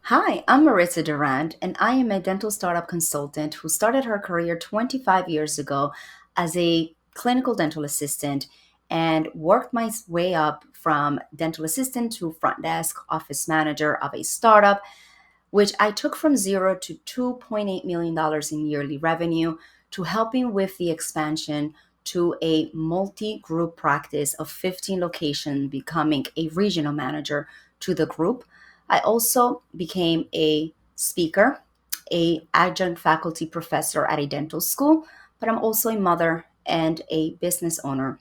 Hi, I'm Maritza Duran, and I am a dental startup consultant who started her career 25 years ago as a clinical dental assistant and worked my way up from dental assistant to front desk office manager of a startup, which I took from zero to $2.8 million in yearly revenue to helping with the expansion to a multi group practice of 15 locations, becoming a regional manager to the group. I also became a speaker, a adjunct faculty professor at a dental school, but I'm also a mother and a business owner.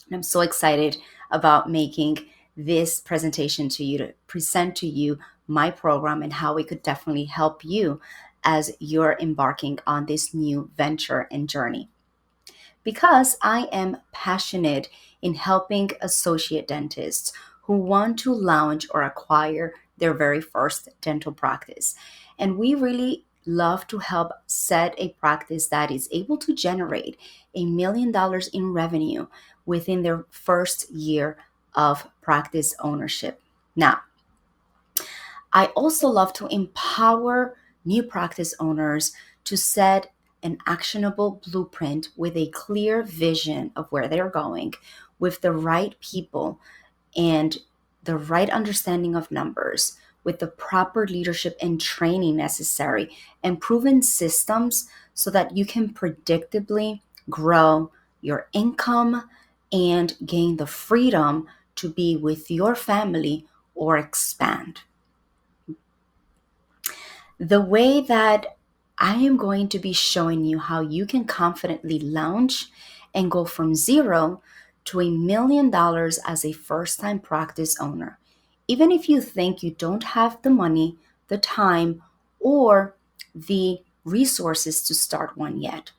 And I'm so excited about making this presentation to you to present to you my program and how it could definitely help you as you're embarking on this new venture and journey. Because I am passionate in helping associate dentists who want to launch or acquire their very first dental practice. And we really love to help set a practice that is able to generate $1 million in revenue within their first year of practice ownership. Now, I also love to empower new practice owners to set an actionable blueprint with a clear vision of where they're going with the right people and the right understanding of numbers, with the proper leadership and training necessary, and proven systems so that you can predictably grow your income and gain the freedom to be with your family or expand. The way that I am going to be showing you how you can confidently launch and go from zero to $1 million as a first time practice owner, even if you think you don't have the money, the time, or the resources to start one yet.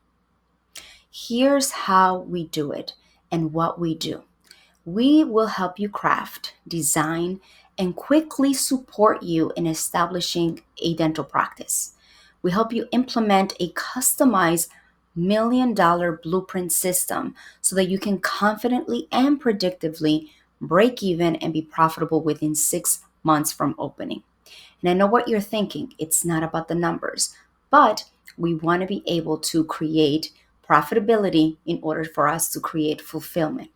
Here's how we do it and what we do. We will help you craft, design, and quickly support you in establishing a dental practice. We help you implement a customized $1 million blueprint system so that you can confidently and predictively break even and be profitable within 6 months from opening. And I know what you're thinking. It's not about the numbers, but we want to be able to create profitability in order for us to create fulfillment.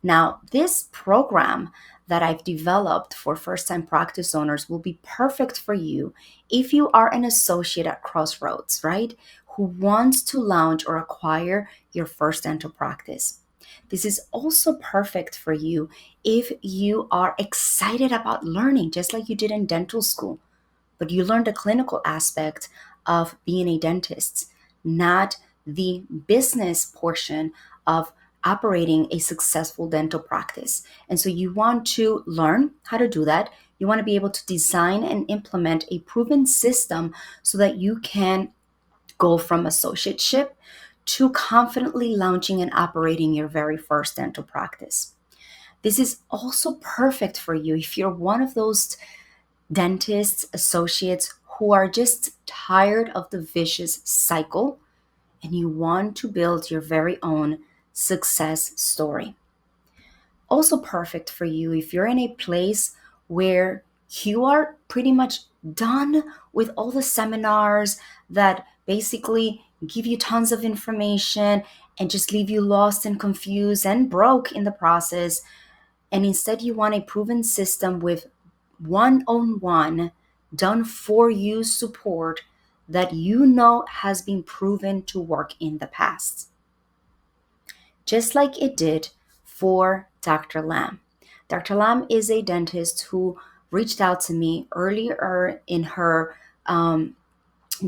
Now, this program that I've developed for first time practice owners will be perfect for you if you are an associate at Crossroads, right? Who wants to launch or acquire your first dental practice. This is also perfect for you if you are excited about learning, just like you did in dental school, but you learned the clinical aspect of being a dentist, not the business portion of operating a successful dental practice. And so you want to learn how to do that. You want to be able to design and implement a proven system so that you can go from associateship to confidently launching and operating your very first dental practice. This is also perfect for you if you're one of those dentists, associates who are just tired of the vicious cycle and you want to build your very own success story. Also, perfect for you if you're in a place where you are pretty much done with all the seminars that basically give you tons of information and just leave you lost and confused and broke in the process. And instead, you want a proven system with one on one, done for you support that you know has been proven to work in the past, just like it did for Dr. Lam. Dr. Lam is a dentist who reached out to me earlier in her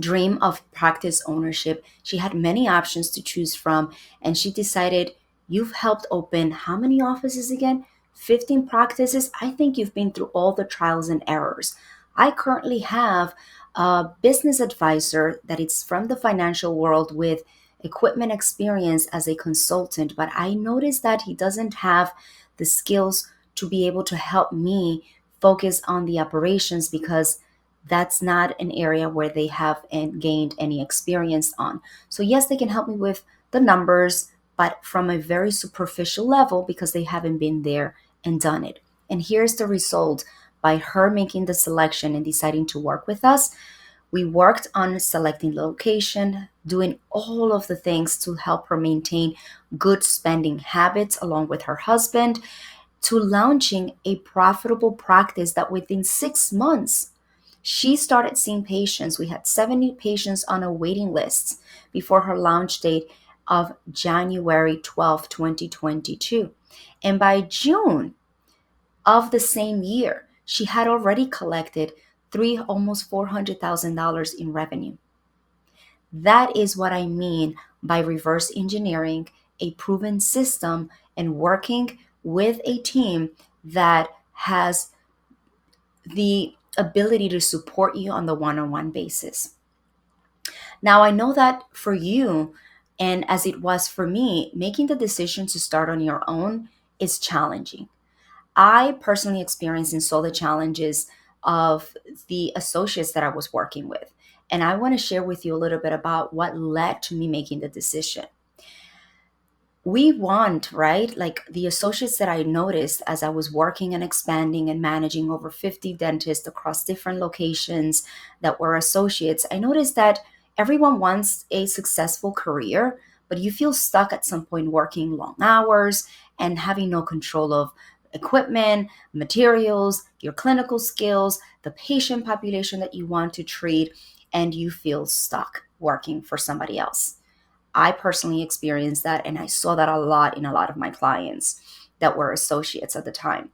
dream of practice ownership. She had many options to choose from, and she decided, you've helped open how many offices again? 15 practices. I think you've been through all the trials and errors. I currently have a business advisor that is from the financial world with equipment experience as a consultant, but I noticed that he doesn't have the skills to be able to help me focus on the operations because that's not an area where they have gained any experience on. So, yes, they can help me with the numbers, but from a very superficial level because they haven't been there and done it. And here's the result by her making the selection and deciding to work with us, we worked on selecting the location, doing all of the things to help her maintain good spending habits along with her husband, to launching a profitable practice that within 6 months, she started seeing patients. We had 70 patients on a waiting list before her launch date of January 12th, 2022. And by June of the same year, she had already collected almost $400,000 in revenue. That is what I mean by reverse engineering a proven system and working with a team that has the ability to support you on the one-on-one basis. Now, I know that for you, and as it was for me, making the decision to start on your own is challenging. I personally experienced and saw the challenges of the associates that I was working with. And I want to share with you a little bit about what led to me making the decision. We want, right? Like the associates that I noticed as I was working and expanding and managing over 50 dentists across different locations that were associates, I noticed that everyone wants a successful career, but you feel stuck at some point working long hours and having no control of equipment, materials, your clinical skills, the patient population that you want to treat, and you feel stuck working for somebody else. I personally experienced that, and I saw that a lot in a lot of my clients that were associates at the time.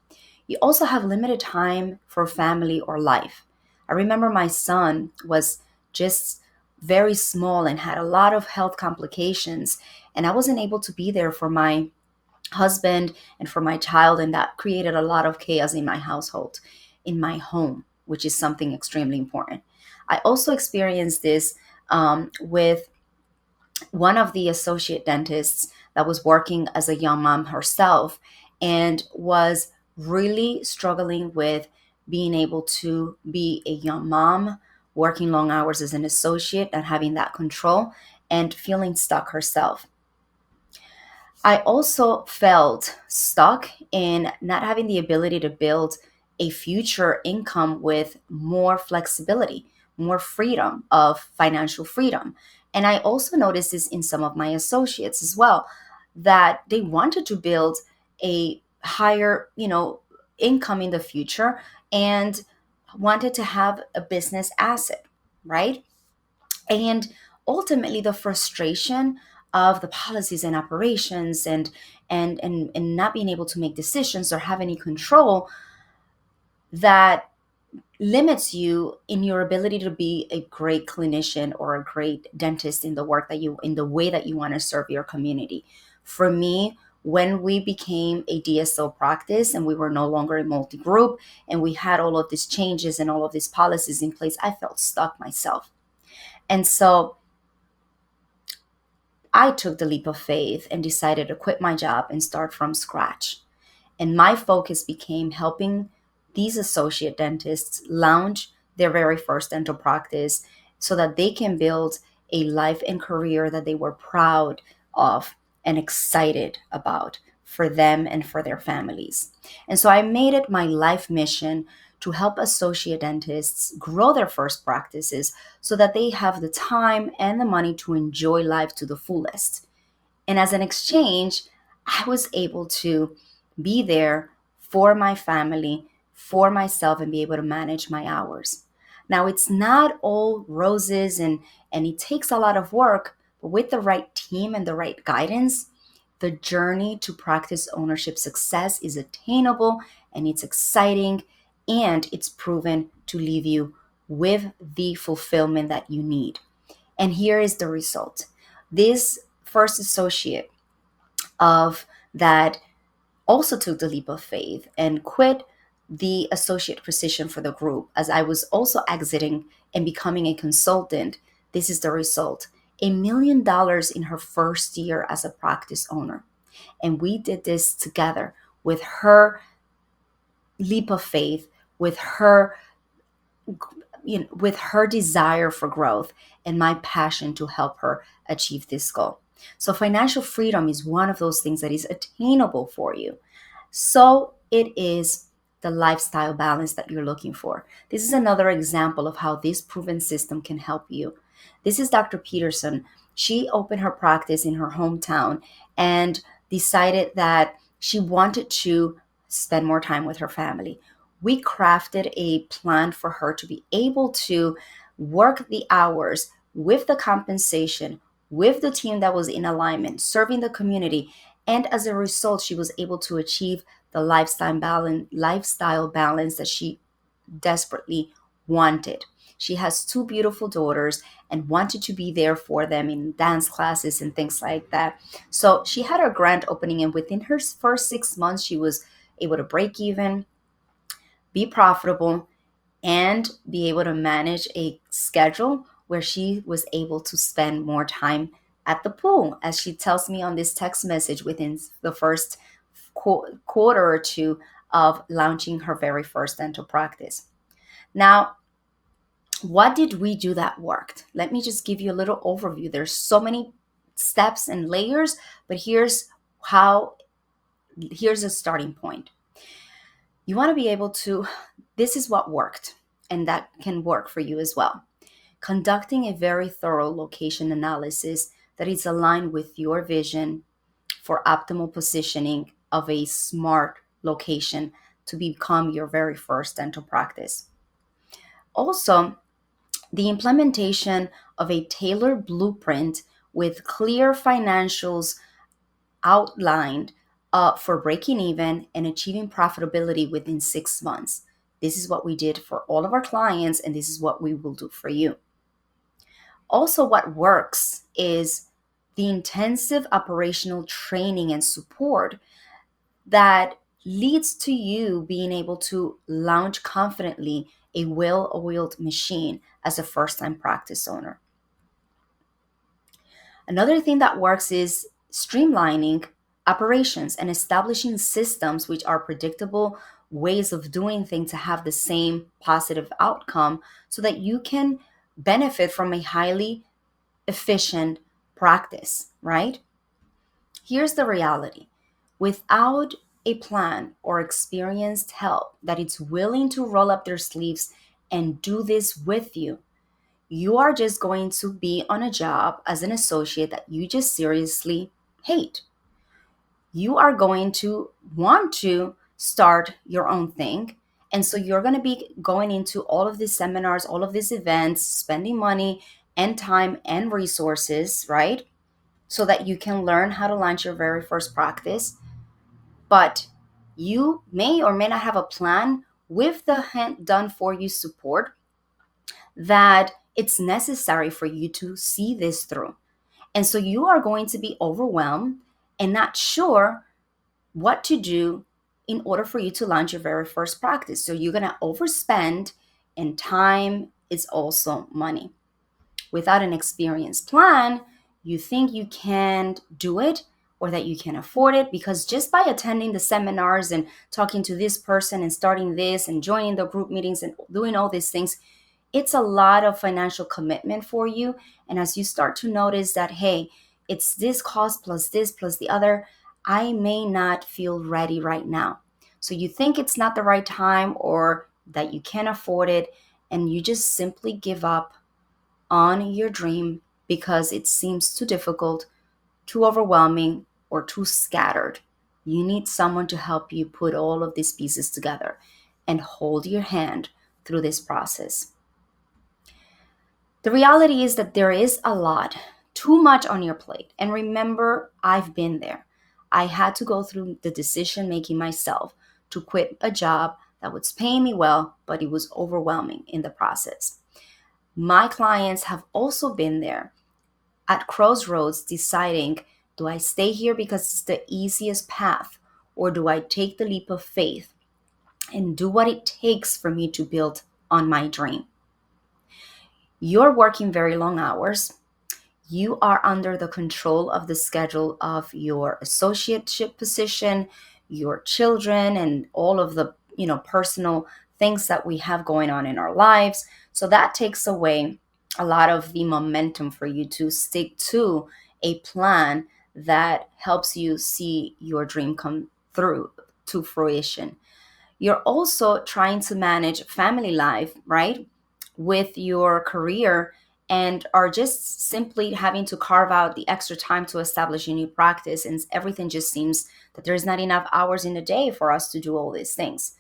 You also have limited time for family or life. I remember my son was just very small and had a lot of health complications, and I wasn't able to be there for my husband and for my child, and that created a lot of chaos in my household, in my home, which is something extremely important. I also experienced this with one of the associate dentists that was working as a young mom herself and was really struggling with being able to be a young mom, working long hours as an associate and having that control and feeling stuck herself. I also felt stuck in not having the ability to build a future income with more flexibility, more freedom of financial freedom. And I also noticed this in some of my associates as well, that they wanted to build a higher, income in the future and wanted to have a business asset, right? And ultimately the frustration of the policies and operations and not being able to make decisions or have any control that limits you in your ability to be a great clinician or a great dentist in the work that you in the way that you want to serve your community. For me, when we became a DSO practice and we were no longer a multi-group and we had all of these changes and all of these policies in place, I felt stuck myself. And so I took the leap of faith and decided to quit my job and start from scratch. And my focus became helping these associate dentists launch their very first dental practice so that they can build a life and career that they were proud of and excited about for them and for their families. And so I made it my life mission to help associate dentists grow their first practices so that they have the time and the money to enjoy life to the fullest. And as an exchange, I was able to be there for my family, for myself, and be able to manage my hours. Now, it's not all roses and it takes a lot of work, but with the right team and the right guidance, the journey to practice ownership success is attainable and it's exciting and it's proven to leave you with the fulfillment that you need. And here is the result. This first associate of that also took the leap of faith and quit the associate position for the group as I was also exiting and becoming a consultant. This is the result. $1 million in her first year as a practice owner. And we did this together with her leap of faith, with her with her desire for growth and my passion to help her achieve this goal. So financial freedom is one of those things that is attainable for you. So it is the lifestyle balance that you're looking for. This is another example of how this proven system can help you. This is Dr. Peterson. She opened her practice in her hometown and decided that she wanted to spend more time with her family. We crafted a plan for her to be able to work the hours with the compensation, with the team that was in alignment, serving the community. And as a result, she was able to achieve the lifestyle balance that she desperately wanted. She has two beautiful daughters and wanted to be there for them in dance classes and things like that. So she had her grand opening, and within her first 6 months, she was able to break even, be profitable, and be able to manage a schedule where she was able to spend more time at the pool. As she tells me on this text message, within the first quarter or two of launching her very first dental practice. Now, what did we do that worked? Let me just give you a little overview. There's so many steps and layers, but here's a starting point. You want to be able to, this is what worked, and that can work for you as well. Conducting a very thorough location analysis that is aligned with your vision for optimal positioning of a smart location to become your very first dental practice. Also, the implementation of a tailored blueprint with clear financials outlined for breaking even and achieving profitability within 6 months. This is what we did for all of our clients, and this is what we will do for you. Also, what works is the intensive operational training and support that leads to you being able to launch confidently a well-oiled machine as a first-time practice owner. Another thing that works is streamlining operations and establishing systems which are predictable ways of doing things to have the same positive outcome so that you can benefit from a highly efficient practice, right? Here's the reality. Without a plan or experienced help that is willing to roll up their sleeves and do this with you, you are just going to be on a job as an associate that you just seriously hate. You are going to want to start your own thing. And so you're going to be going into all of these seminars, all of these events, spending money and time and resources, right? So that you can learn how to launch your very first practice. But you may or may not have a plan with the done for you support that it's necessary for you to see this through. And so you are going to be overwhelmed and not sure what to do in order for you to launch your very first practice. So you're going to overspend, and time is also money. Without an experienced plan, you think you can't do it or that you can afford it because just by attending the seminars and talking to this person and starting this and joining the group meetings and doing all these things, it's a lot of financial commitment for you. And as you start to notice that, hey, it's this cost plus this plus the other, I may not feel ready right now. So you think it's not the right time or that you can't afford it, and you just simply give up on your dream because it seems too difficult, too overwhelming, or too scattered. You need someone to help you put all of these pieces together and hold your hand through this process. The reality is that there is a lot, too much on your plate. And remember, I've been there. I had to go through the decision making myself to quit a job that was paying me well, but it was overwhelming in the process. My clients have also been there at crossroads deciding, do I stay here because it's the easiest path, or do I take the leap of faith and do what it takes for me to build on my dream? You're working very long hours. You are under the control of the schedule of your associateship position, your children, and all of the personal things that we have going on in our lives. So that takes away a lot of the momentum for you to stick to a plan that helps you see your dream come through to fruition. You're also trying to manage family life, right, with your career, and are just simply having to carve out the extra time to establish a new practice. And everything just seems that there's not enough hours in a day for us to do all these things.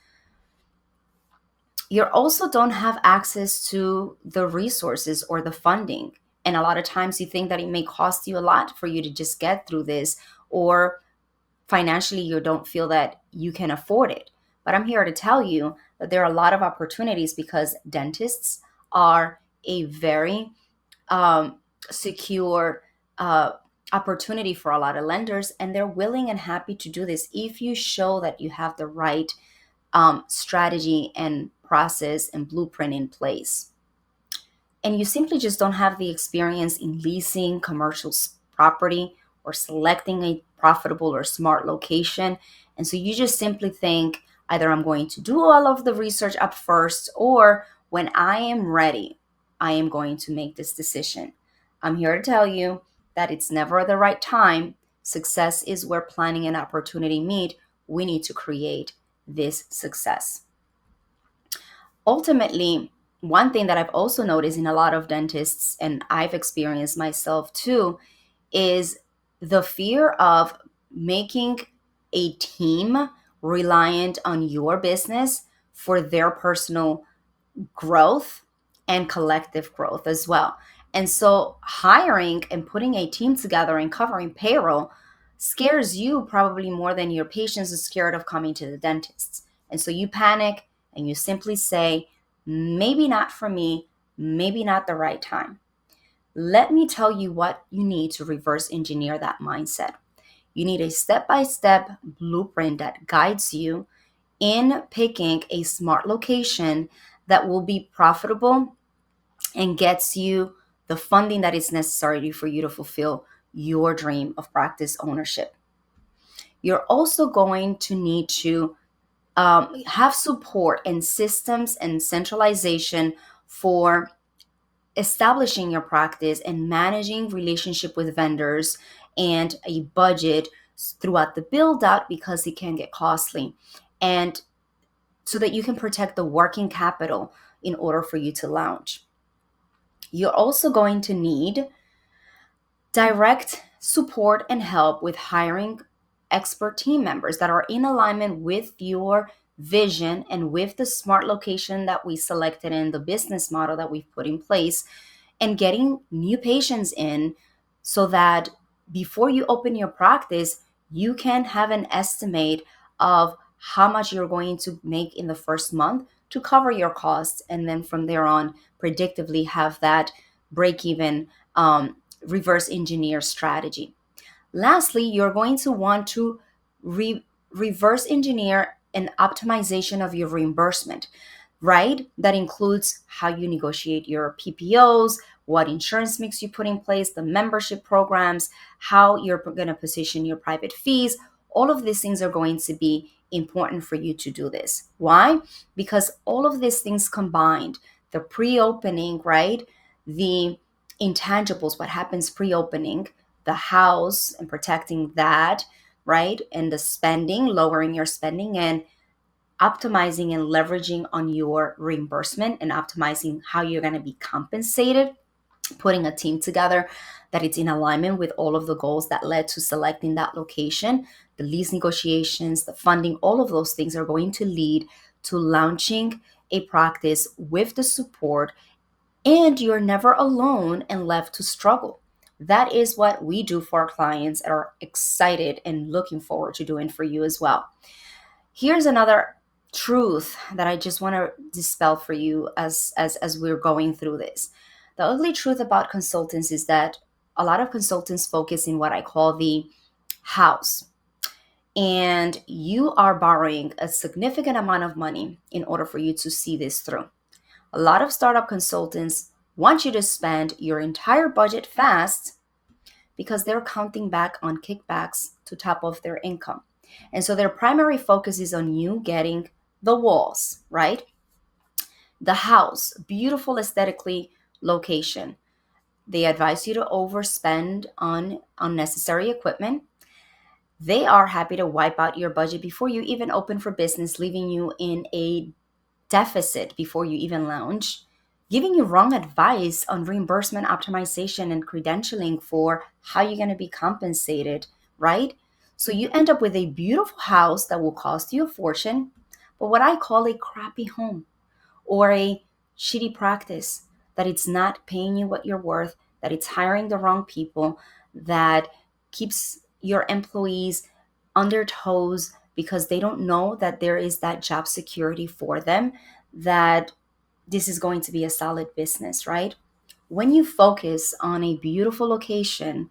You also don't have access to the resources or the funding. And a lot of times you think that it may cost you a lot for you to just get through this, or financially you don't feel that you can afford it. But I'm here to tell you that there are a lot of opportunities, because dentists are a very um, secure uh, opportunity for a lot of lenders, and they're willing and happy to do this if you show that you have the right strategy and process and blueprint in place. And you simply just don't have the experience in leasing commercial property or selecting a profitable or smart location. And so you just simply think, either I'm going to do all of the research up first, or when I am ready, I am going to make this decision. I'm here to tell you that it's never the right time. Success is where planning and opportunity meet. We need to create this success. Ultimately, one thing that I've also noticed in a lot of dentists, and I've experienced myself too, is the fear of making a team reliant on your business for their personal growth and collective growth as well. And so hiring and putting a team together and covering payroll scares you probably more than your patients are scared of coming to the dentist. And so you panic and you simply say, maybe not for me, maybe not the right time. Let me tell you what you need to reverse engineer that mindset. You need a step by step blueprint that guides you in picking a smart location that will be profitable and gets you the funding that is necessary for you to fulfill your dream of practice ownership. You're also going to need to have support and systems and centralization for establishing your practice and managing relationship with vendors, and a budget throughout the build out, because it can get costly, and so that you can protect the working capital in order for you to launch. You're also going to need direct support and help with hiring expert team members that are in alignment with your vision and with the smart location that we selected and the business model that we've put in place, and getting new patients in so that before you open your practice, you can have an estimate of how much you're going to make in the first month to cover your costs. And then from there on, predictably have that break even reverse engineer strategy. Lastly, you're going to want to reverse engineer an optimization of your reimbursement, right? That includes how you negotiate your PPOs, what insurance mix you put in place, the membership programs, how you're going to position your private fees. All of these things are going to be important for you to do this. Why? Because all of these things combined, the pre-opening, right? The intangibles, what happens pre-opening, the house and protecting that, right? And the spending, lowering your spending, and optimizing and leveraging on your reimbursement, and optimizing how you're going to be compensated, putting a team together that it's in alignment with all of the goals that led to selecting that location, the lease negotiations, the funding. All of those things are going to lead to launching a practice with the support, and you're never alone and left to struggle. That is what we do for our clients, and are excited and looking forward to doing for you as well. Here's another truth that I just want to dispel for you as we're going through this. The ugly truth about consultants is that a lot of consultants focus in what I call the house. And you are borrowing a significant amount of money in order for you to see this through. A lot of startup consultants want you to spend your entire budget fast because they're counting back on kickbacks to top of their income. And so their primary focus is on you getting the walls, right? The house, beautiful aesthetically location. They advise you to overspend on unnecessary equipment. They are happy to wipe out your budget before you even open for business, leaving you in a deficit before you even launch, giving you wrong advice on reimbursement optimization and credentialing for how you're going to be compensated, right? So you end up with a beautiful house that will cost you a fortune, but what I call a crappy home or a shitty practice that it's not paying you what you're worth, that it's hiring the wrong people, that keeps your employees on their toes because they don't know that there is that job security for them, that this is going to be a solid business, right? When you focus on a beautiful location,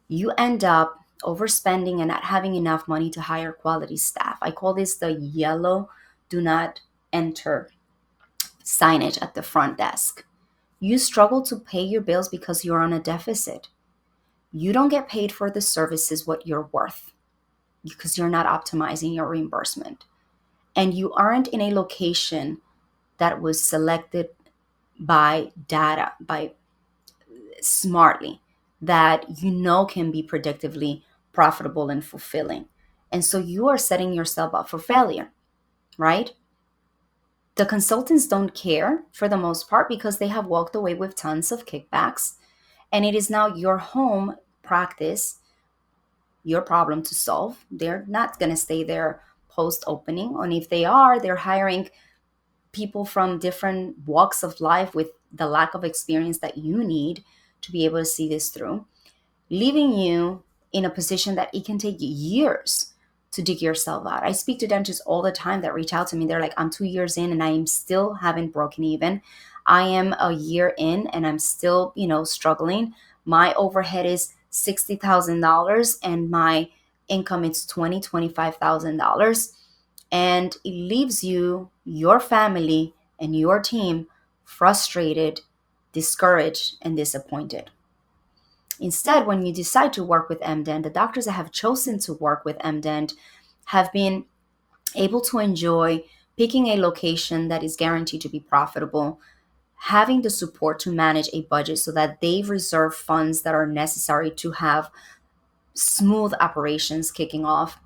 you end up overspending and not having enough money to hire quality staff. I call this the yellow do not enter signage at the front desk. You struggle to pay your bills because you're on a deficit. You don't get paid for the services what you're worth because you're not optimizing your reimbursement. And you aren't in a location that was selected by data, by smartly, that you know can be predictively profitable and fulfilling. And so you are setting yourself up for failure, right? The consultants don't care for the most part because they have walked away with tons of kickbacks. And it is now your home practice, your problem to solve. They're not going to stay there post opening. And if they are, they're hiring people from different walks of life with the lack of experience that you need to be able to see this through, leaving you in a position that it can take years to dig yourself out. I speak to dentists all the time that reach out to me. They're like, I'm 2 years in and I am still haven't broken even. I am a year in and I'm still, struggling. My overhead is $60,000 and my income is $25,000. And it leaves you, your family, and your team frustrated, discouraged, and disappointed. Instead, when you decide to work with MDent, the doctors that have chosen to work with MDent have been able to enjoy picking a location that is guaranteed to be profitable, having the support to manage a budget so that they reserve funds that are necessary to have smooth operations kicking off,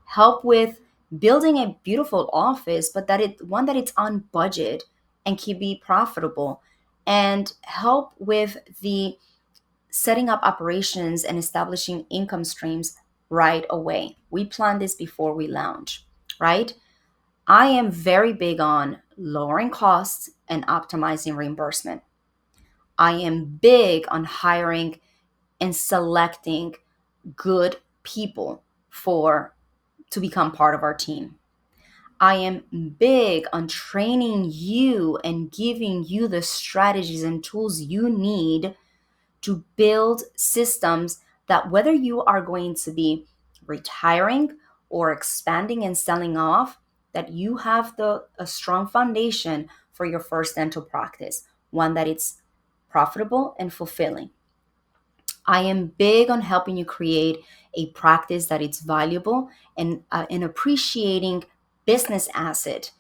help with building a beautiful office, but that it's on budget and can be profitable, and help with the setting up operations and establishing income streams right away. We plan this before we launch, right? I am very big on lowering costs and optimizing reimbursement. I am big on hiring and selecting good people for to become part of our team. I am big on training you and giving you the strategies and tools you need to build systems that, whether you are going to be retiring or expanding and selling off, that you have a strong foundation for your first dental practice, one that it's profitable and fulfilling. I am big on helping you create a practice that it's valuable and an appreciating business asset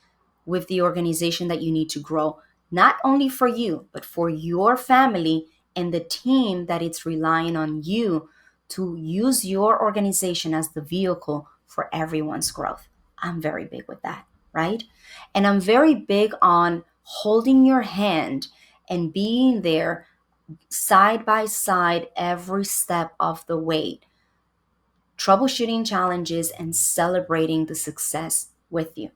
with the organization that you need to grow, not only for you, but for your family and the team that it's relying on you to use your organization as the vehicle for everyone's growth. I'm very big with that, right? And I'm very big on holding your hand and being there side by side every step of the way, troubleshooting challenges and celebrating the success with you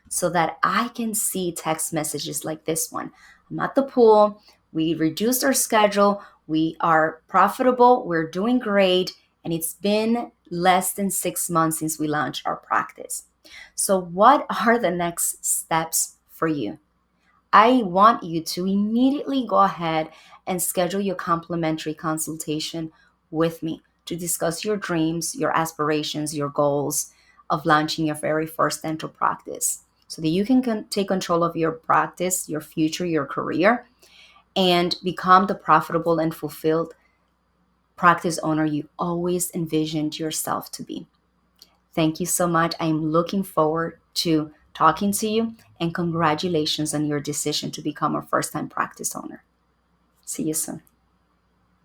so that I can see text messages like this one. I'm at the pool. We reduced our schedule. We are profitable. We're doing great. And it's been less than 6 months since we launched our practice. So, what are the next steps for you? I want you to immediately go ahead and schedule your complimentary consultation with me to discuss your dreams, your aspirations, your goals of launching your very first dental practice so that you can take control of your practice, your future, your career, and become the profitable and fulfilled practice owner you always envisioned yourself to be. Thank you so much. I'm looking forward to talking to you, and congratulations on your decision to become a first time practice owner. See you soon.